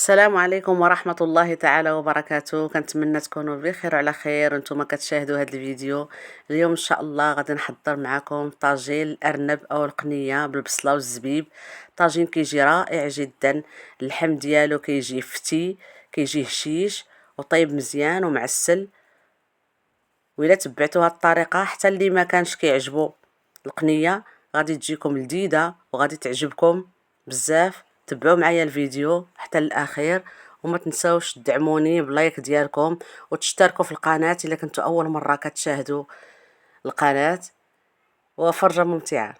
السلام عليكم ورحمة الله تعالى وبركاته. كنتمنى تكونوا بخير وعلى خير وانتم كتشاهدوا هذا الفيديو. اليوم ان شاء الله غادي نحضر معكم طاجين الارنب او القنية بالبصلة والزبيب. طاجين كيجي رائع جدا. اللحم ديالو كيجي فتي، كيجي هشيش وطيب مزيان ومعسل. وإلا تبعتوا هاد الطريقة حتى اللي ما كانش كيعجبو القنية غادي تجيكم لذيذة وغادي تعجبكم بزاف. تبعوا معايا الفيديو حتى الاخير وما تنساوش تدعموني بلايك ديالكم وتشتركوا في القناة الا كنتوا اول مرة كتشاهدوا القناة. وفرجة ممتعة.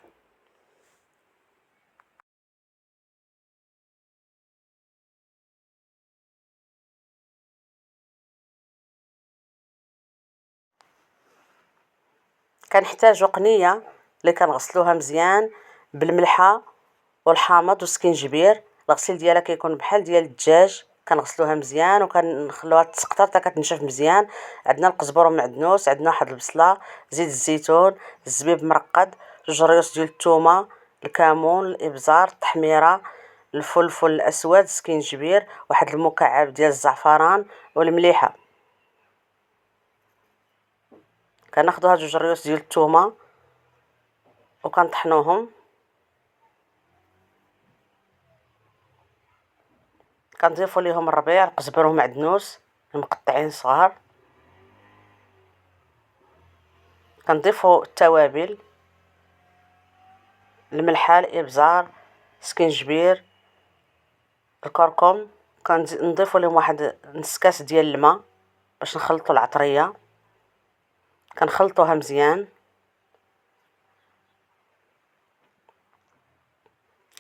كنحتاجو قنية اللي كنغسلوها مزيان بالملحة والحامض والسكينجبير. الغسيل ديالها كيكون بحال ديال الدجاج. كنغسلوها مزيان وكنخلوها تسقطر حتى كتنشف مزيان. عندنا القزبر والمعدنوس، عندنا واحد البصله، زيت الزيتون، الزبيب مرقد، جوج ريوس ديال الثومه، الكمون، الابزار، التحميره، الفلفل الاسود، السكينجبير، واحد المكعب ديال الزعفران والمليحه. كناخذوا هاد جوج ريوس ديال الثومه وكنطحنوهم. كنضيفوا ليهم الربيع، القزبر ومعدنوس مقطعين صغار. كنضيفوا التوابل، الملحه، الابزار، سكينجبير، الكركم. كنضيفوا لهم واحد نص كاس ديال الماء باش نخلطوا العطريه. كنخلطوها مزيان.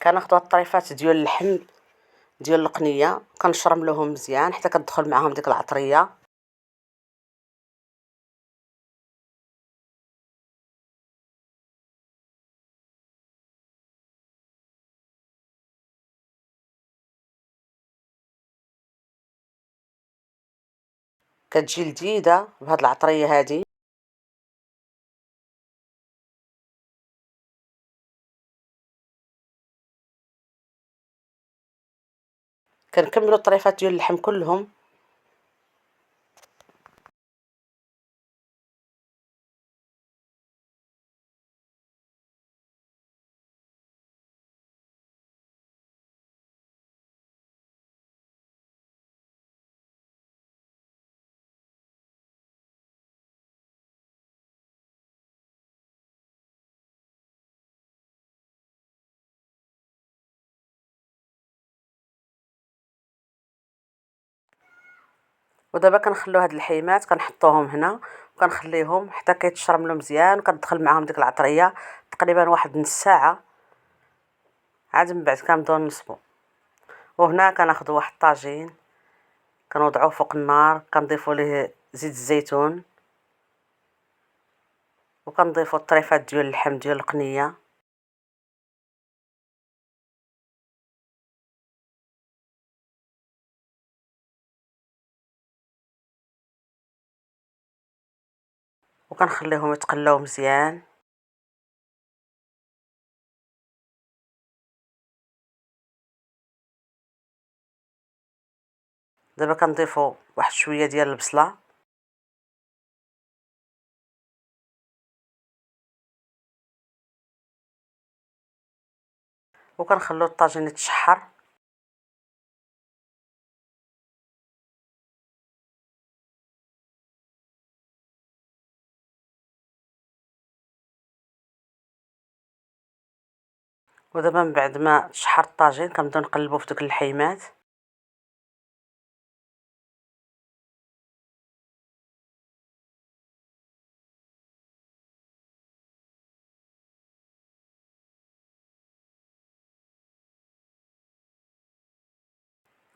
كناخذوا الطريفات ديال اللحم ديال القنيه كنشرملوهم مزيان حتى كتدخل معاهم ديك العطريه. كتجي لذيذه بهاد العطريه هادي. كنكملوا الطريفات ديال اللحم كلهم. ودابا كنخليو هاد اللحيمات كنحطوهم هنا وكنخليهم حتى كيتشرملوا مزيان وكتدخل معاهم ديك العطريه تقريبا واحد نص ساعه. عاد من بعد كنبداو نصبو. وهنا كناخذوا واحد الطاجين كنوضعوه فوق النار، كنضيفوا ليه زيت الزيتون وكنضيفوا الطريفات ديال اللحم ديال القنيه. وكنخليهم يتقلاو مزيان. دابا كنضيفوا واحد شويه ديال البصله وكنخليو الطاجين يتشحر. ودابا من بعد ما تشحر الطاجين كنبداو نقلبوا في دوك اللحيمات.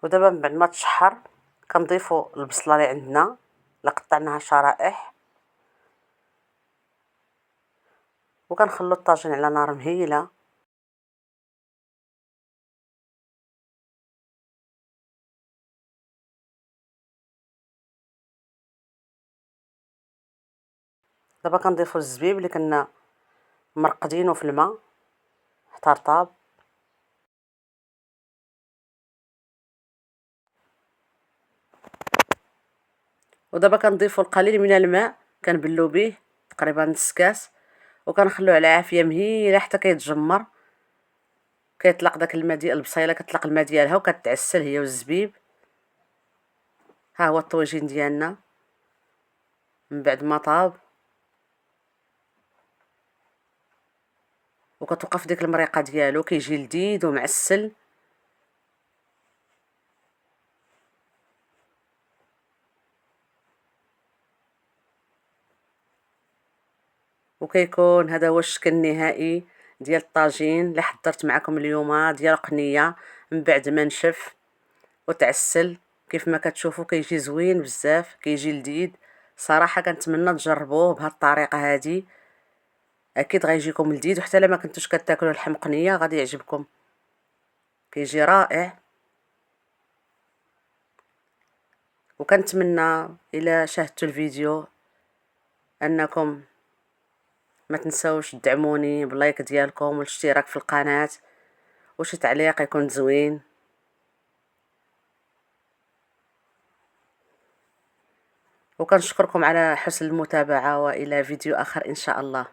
ودابا من بعد ما تشحر كنضيفوا البصله اللي عندنا اللي قطعناها شرائح وكنخلو الطاجين على نار مهيله. دابا كنضيفوا الزبيب اللي كنا مرقدينه في الماء حتى رطاب. ودابا كنضيفو القليل من الماء، كنبلو به تقريبا نص كاس، وكنخلوه على عافيه مهيله حتى كيتجمر، كيطلق داك الماء ديال البصيله، كتطلق الماء ديالها وكتعسل هي والزبيب. ها هو الطويجين ديالنا من بعد ما طاب، وكتوقف ديك المريقه ديالو كيجي لذيذ ومعسل. وكيكون هذا هو الشكل النهائي ديال الطاجين اللي حضرت معكم اليوم ديال قنيه من بعد ما نشف وتعسل. كيف ما كتشوفوا كيجي زوين بزاف، كيجي لذيذ. صراحه كنتمنى تجربوه بهذه الطريقه هذه، اكيد غيجيكم لذيذ، وحتى الا ما كنتوش كتاكلوا اللحم قنيه غادي يعجبكم، كيجي رائع. وكنتمنى الى شاهدتوا الفيديو انكم ما تنساوش تدعموني باللايك ديالكم والاشتراك في القناه وشي تعليق يكون زوين. وكنشكركم على حسن المتابعه، والى فيديو اخر ان شاء الله.